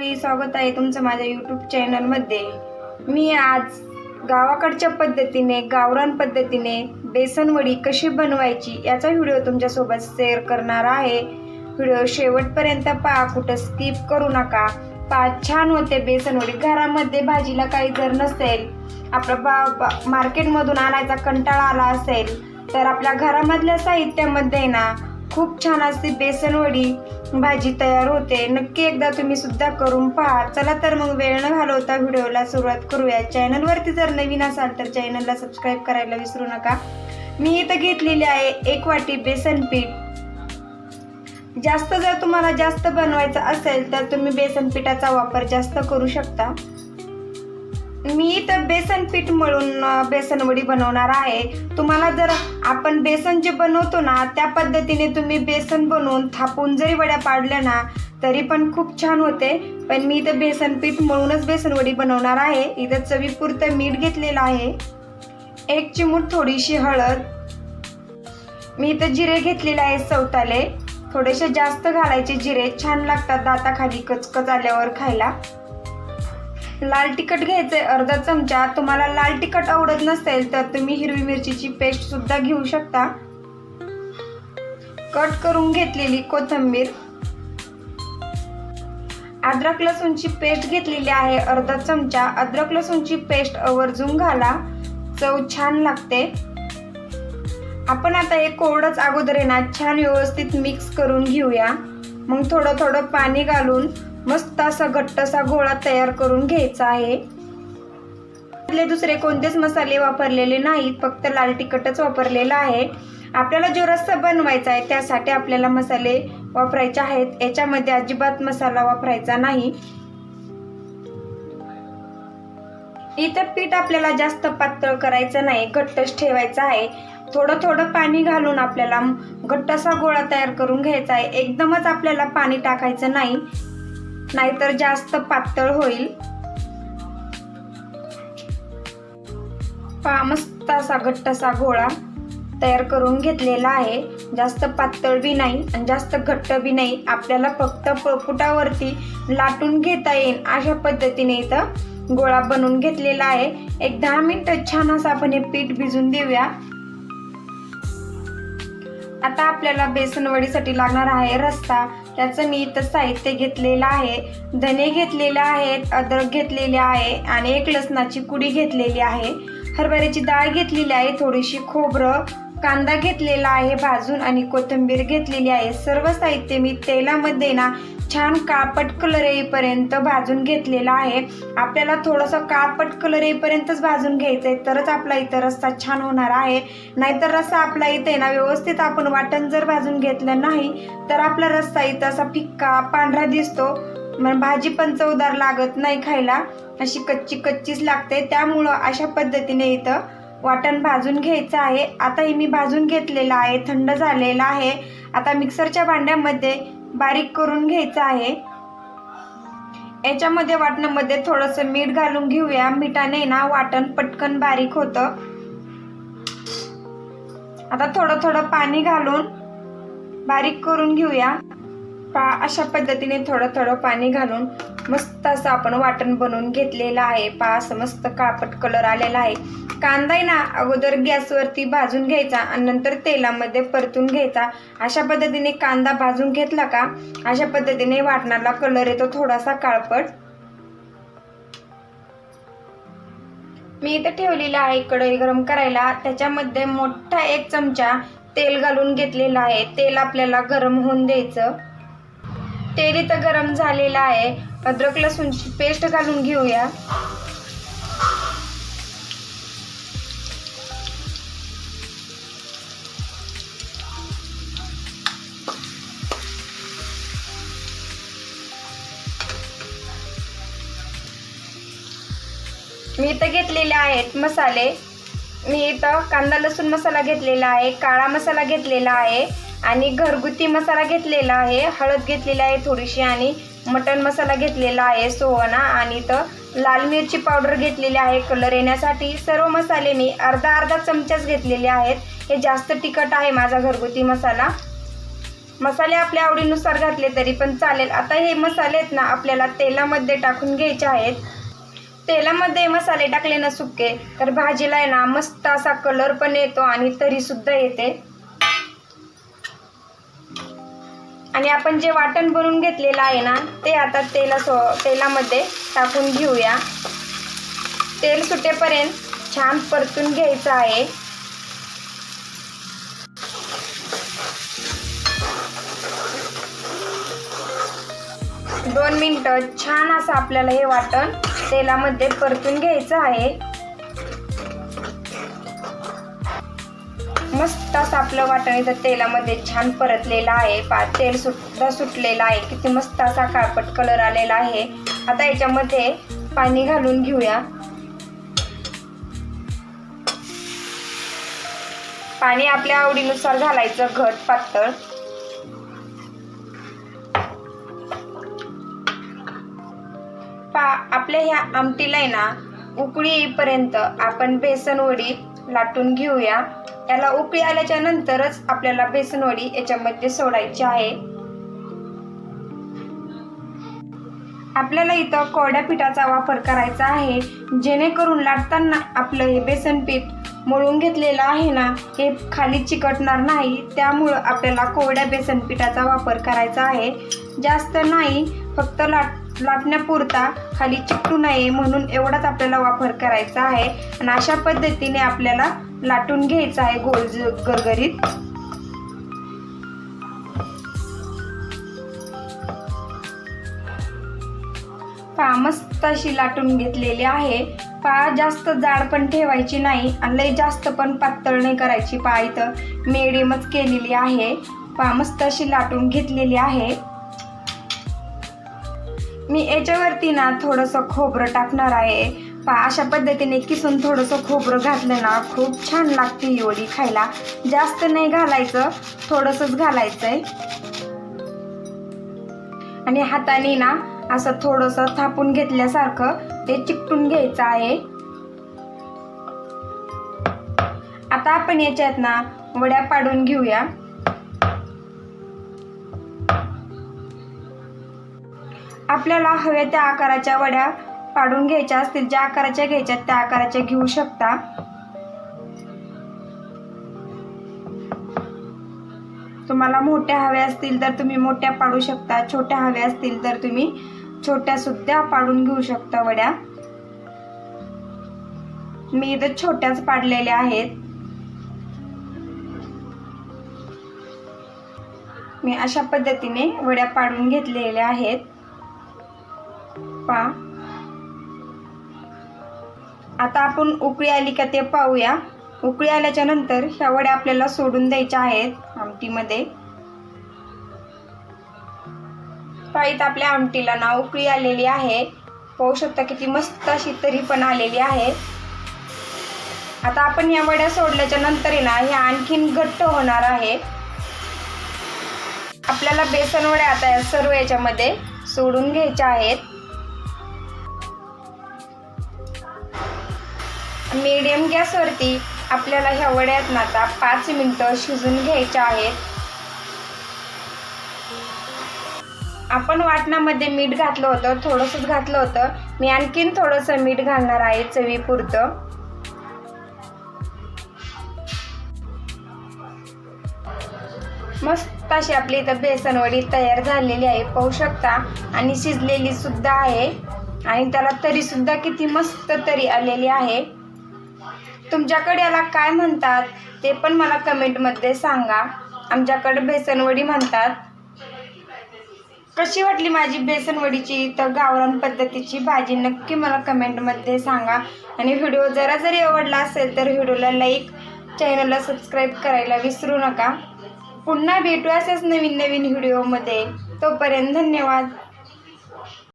मंडळी, स्वागत आहे तुमचं माझ्या यूट्यूब चॅनलमध्ये। मी आज गावाकडच्या पद्धतीने गावरान पद्धतीने बेसन वडी कशी बनवायची याचा व्हिडिओ तुमच्यासोबत शेअर करणार आहे। व्हिडिओ शेवटपर्यंत पहा, कुठं स्किप करू नका। पहा, छान होते बेसन वडी। घरामध्ये भाजीला काही जर नसेल, आपला मार्केटमधून आणायचा कंटाळा आला असेल तर आपल्या घरामधल्या साहित्यामध्ये ना खूप छान अशी बेसन वडी भाजी तयार होते। नक्की एकदा तुम्ही सुद्धा करून पहा। चला तर मग वेळ न घालवता व्हिडिओला सुरुवात करूया। चॅनलवरती जर नवीन असाल तर चॅनलला सबस्क्राईब करायला विसरू नका। मी इथं घेतलेली आहे 1 वाटी बेसन पीठ। जास्त जर तुम्हाला जास्त बनवायचं असेल तर तुम्ही बेसन पिठाचा वापर जास्त करू शकता। मी इथं बेसन पीठ मळून बेसन वडी बनवणार आहे। तुम्हाला जर आपण बेसन जे बनवतो ना त्या पद्धतीने तुम्ही बेसन बनवून थापून जरी वड्या पाडल्या ना तरी पण खूप छान होते। पण मी इथं बेसन पीठ मळूनच बेसन वडी बनवणार आहे। इथं चवीपुरतं मीठ घेतलेलं आहे, 1 चिमूट थोडीशी हळद। मी इथं जिरे घेतलेले आहे सवताले, थोडेसे जास्त घालायचे जिरे, छान लागतात दाताखाली कचकच आल्यावर खायला। लाल तिखट घ्यायचे अर्धा चमचा। तुम्हाला लाल तिखट आवडत नसेल तर तुम्ही हिरवी मिरचीची पेस्ट सुद्धा घेऊ शकता। कट करून घेतलेली कोथिंबीर, अद्रक लसूणची पेस्ट घेतलेली आहे अर्धा चमचा। अद्रक लसूणची पेस्ट आवर्जून घाला, चव छान लागते। आपण आता हे कोरडच अगोदर आहे ना छान व्यवस्थित मिक्स करून घेऊया। मग थोडं थोडं पाणी घालून मस्त असा घट्टसा गोळा तयार करून घ्यायचा आहे। दुसरे कोणतेच मसाले वापरलेले नाहीत, फक्त लाल तिखटच वापरलेला आहे। आपल्याला जो रस्सा बनवायचा आहे त्यासाठी आपल्याला मसाले वापरायचे आहेत। याच्यामध्ये अजिबात मसाला वापरायचा नाही। इथं पीठ आपल्याला जास्त पातळ करायचं नाही, घट्टच ठेवायचं आहे। थोडं थोडं पाणी घालून आपल्याला घट्टसा गोळा तयार करून घ्यायचा आहे। एकदमच आपल्याला पाणी टाकायचं नाही, नाहीतर जास्त पातळ होईल। पहा, मस्त असा घट्टसा गोळा तयार करून घेतलेला आहे। जास्त पातळ बी नाही आणि जास्त घट्ट बी नाही। आपल्याला फक्त पोटावरती लाटून घेता येईल अशा पद्धतीने इथं गोळा बनवून घेतलेला आहे। 10 मिनिटं छान असं आपण हे पीठ भिजून देऊया। आता आपल्याला बेसन वडीसाठी लागणार आहे रस्सा। त्याचं मी इथं साहित्य घेतलेलं आहे, धने घेतलेले आहेत, अद्रक घेतलेले आहे आणि 1 लसणाची कुडी घेतलेली आहे। हरभऱ्याची डाळ घेतलेली आहे, थोडीशी खोबरं, कांदा घेतलेला आहे भाजून आणि कोथिंबीर घेतलेली आहे। सर्व साहित्य मी तेलामध्ये ना छान काळपट कलर येईपर्यंत भाजून घेतलेला आहे। आपल्याला थोडासा काळपट कलर येईपर्यंतच भाजून घ्यायचं आहे, तरच आपला इथं रस्सा छान होणार आहे। नाहीतर रस्सा आपला इथे ना व्यवस्थित आपण वाटण जर भाजून घेतलं नाही तर आपला रस्सा इथं असा फिक्का पांढरा दिसतो, मग भाजी पण चवदार लागत नाही खायला, अशी कच्ची कच्चीच लागते। त्यामुळं अशा पद्धतीने इथं वाटण भाजून घ्यायचं आहे। आता हे मी भाजून घेतलेलं आहे, थंड झालेलं आहे। आता मिक्सरच्या भांड्यामध्ये बारीक करून घ्यायचं आहे। याच्यामध्ये वाटणामध्ये थोडंसं मीठ घालून घेऊया। मिठाने ना वाटण पटकन बारीक होतं। आता थोडं थोडं पाणी घालून बारीक करून घेऊया। अशा पद्धतीने थोडं थोडं पाणी घालून मस्त असं आपण वाटण बनवून घेतलेलं आहे। असं मस्त काळपट कलर आलेला आहे। कांदा आहे ना अगोदर गॅसवरती भाजून घ्यायचा आणि नंतर तेलामध्ये परतून घ्यायचा। अशा पद्धतीने कांदा भाजून घेतला का अशा पद्धतीने वाटणाला कलर येतो थोडासा काळपट। मी इथे ठेवलेला आहे कढई गरम करायला, त्याच्यामध्ये मोठा 1 चमचा तेल घालून घेतलेला आहे। तेल आपल्याला गरम होऊन द्यायचं। तेल इथं गरम झालेलं आहे। अद्रक लसूणची पेस्ट घालून घेऊया। मी इथं घेतलेले आहेत मसाले। मी इथं कांदा लसूण मसाला घेतलेला आहे, काळा मसाला घेतलेला आहे आणि घरगुती मसाला घेतलेला आहे, हळद घेतलेली आहे थोडीशी आणि मटन मसाला घेतलेला आहे सोवना, आणि इथं लाल मिरची पावडर घेतलेली आहे कलर येण्यासाठी। सर्व मसाले मी अर्धा चमचाच घेतलेले आहेत। हे जास्त तिखट आहे माझा घरगुती मसाला। मसाले आपल्या आवडीनुसार घातले तरी पण चालेल। आता हे मसाले आहेत ना आपल्याला तेलामध्ये टाकून घ्यायचे आहेत। तेलामध्ये मसाले टाकले ना सुके तर भाजीला आहे ना मस्त असा कलर पण येतो आणि तरी सुद्धा येते। आणि आपण जे वाटण बनवून घेतलेलं आहे ना ते आता तेलामध्ये टाकून घेऊया। तेल सुटेपर्यंत छान परतून घ्यायचं आहे। दोन मिनिटं छान असं आपल्याला हे वाटण तेलामध्ये परतून घ्यायचं आहे। मस्त असं आपलं वाटण इथं तेलामध्ये छान परतलेलं आहे। तेल सुद्धा सुटलेलं आहे। किती मस्त असा काळपट कलर आलेला आहे। आता याच्यामध्ये पाणी घालून घेऊया। पाणी आपल्या आवडीनुसार घालायचं, घट पातळ। आपल्या ह्या आमटीला आहे ना उकळी येईपर्यंत आपण बेसनवडी लाटून घेऊया। याला उकळी आल्याच्या नंतरच आपल्याला बेसनवडी याच्यामध्ये सोडायची आहे। आपल्याला इथं कोरड्या पिठाचा वापर करायचा आहे, जेणेकरून लाटताना आपलं हे बेसन पीठ मळून घेतलेलं आहे ना हे खाली चिकटणार नाही। त्यामुळं आपल्याला कोरड्या बेसन पिठाचा वापर करायचा आहे, जास्त नाही, फक्त लाटण्यापुरता, खाली चिकटू नये म्हणून एवढाच आपल्याला वापर करायचा आहे। आणि अशा पद्धतीने आपल्याला लाटून घ्यायचं आहे गोल गरगरीत। पहा मस्त अशी लाटून घेतलेली आहे। पहा जास्त जाड पण ठेवायची नाही आणि लई जास्त पण पातळ नाही करायची। पहा इथं मिडियमच केलेली आहे। पहा मस्त अशी लाटून घेतलेली आहे। मी याच्यावरती ना थोडंसं खोबरं टाकणार आहे। पहा अशा पद्धतीने किसून थोडंसं खोबरं घातलं ना खूप छान लागते ही वडी खायला। जास्त नाही घालायचं, थोडंसंच घालायचंय आणि हाताने ना असं थोडंसं थापून घेतल्यासारखं ते चिकटून घ्यायचं आहे। आता आपण याच्यात ना वड्या पाडून घेऊया। आपल्याला हव्या त्या आकाराच्या वड्या पाडून घ्यायच्या असतील, ज्या आकाराच्या घ्यायच्या त्या आकाराच्या घेऊ शकता। तुम्हाला मोठ्या हव्या असतील तर तुम्ही मोठ्या पाडू शकता, छोट्या हव्या असतील तर तुम्ही छोट्या सुद्धा पाडून घेऊ शकता वड्या। मी इथं छोट्याच पाडलेल्या आहेत। मी अशा पद्धतीने वड्या पाडून घेतलेल्या आहेत। पहा आता आपण उकळी आली का ते पाहूया। उकळी आल्याच्या नंतर ह्या वड्या आपल्याला सोडून द्यायच्या आहेत आमटीमध्ये। पाहित आपल्या आमटीला ना उकळी आलेली आहे। पाहू शकता किती मस्त अशी तरी पण आलेली आहे। आता आपण या वड्या सोडल्याच्या नंतर ना ह्या आणखीन घट्ट होणार आहे। आपल्याला बेसन वड्या आता सर्व याच्यामध्ये सोडून घ्यायच्या आहेत। मीडियम गॅसवरती आपल्याला ह्या वड्यात ना आता 5 मिनिटं शिजून घ्यायच्या आहेत। आपण वाटणामध्ये मीठ घातलं होतं, थोडंसंच घातलं होतं। मी आणखीन थोडंसं मीठ घालणार आहे चवीपुरतं। मस्त अशी आपली इथं बेसनवडी तयार झालेली आहे, पाहू शकता, आणि शिजलेली सुद्धा आहे आणि त्याला तरी सुद्धा किती मस्त तरी आलेली आहे। तुमच्याकडे याला काय म्हणतात ते पण मला कमेंटमध्ये सांगा। आमच्याकडे बेसनवडी म्हणतात। कशी वाटली माझी बेसनवडीची तर गावरान पद्धतीची भाजी नक्की मला कमेंटमध्ये सांगा। आणि व्हिडिओ जरी आवडला असेल तर व्हिडिओला लाईक, चॅनलला सबस्क्राईब करायला विसरू नका। पुन्हा भेटू असेच नवीन व्हिडिओमध्ये। तोपर्यंत धन्यवाद।